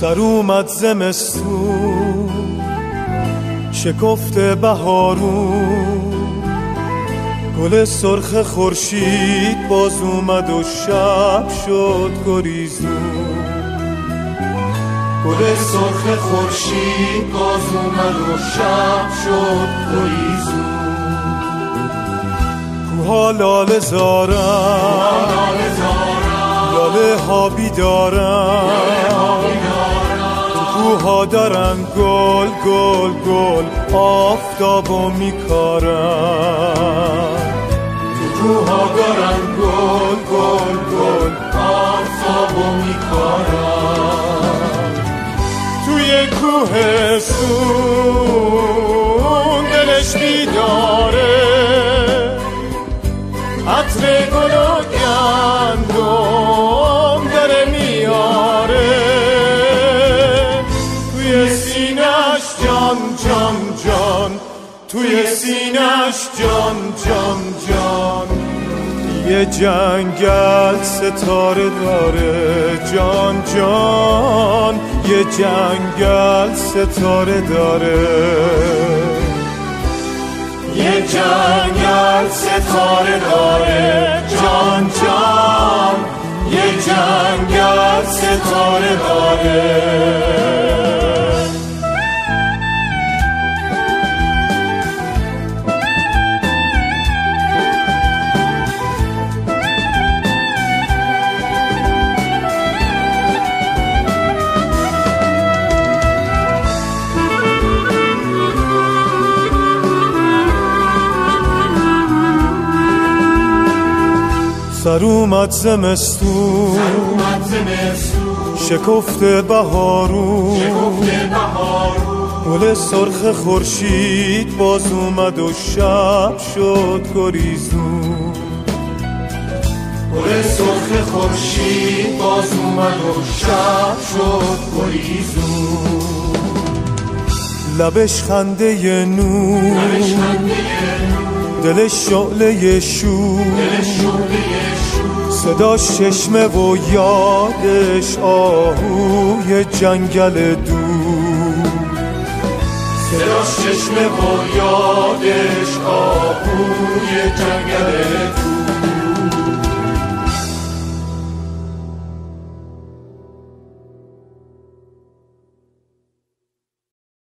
سر اومد زمستون شکفت بهارون، گل سرخ خورشید باز اومد و شب شد گریزون. گل سرخ خورشید باز اومد و شب شد گریزون. کوها لاله زارن، لاله ها بیدارن، کوها دارن گل گل گل آفتابو میکارن. کوها دارن گل گل گل آفتابو میکارن. توی کوهستون دلش بیداره، عطر گل و گندم داره میاره. توی سینش جان جان جان، توی سینش جان جان جان. یه جنگل ستاره داره جان جان، یه جنگل ستاره داره. یه جنگل ستاره داره جان جان، یه جنگل ستاره داره. سر اومد زمستون شکفت بهارون، گل سرخ خورشید باز اومد و شب شد گریزون. گل سرخ خورشید باز اومد و شب شد گریزون. لبش خنده نور، دلش شعله شور، صداش چشمه و یادش آهوی جنگل دور. صداش چشمه و یادش آهوی جنگل دور.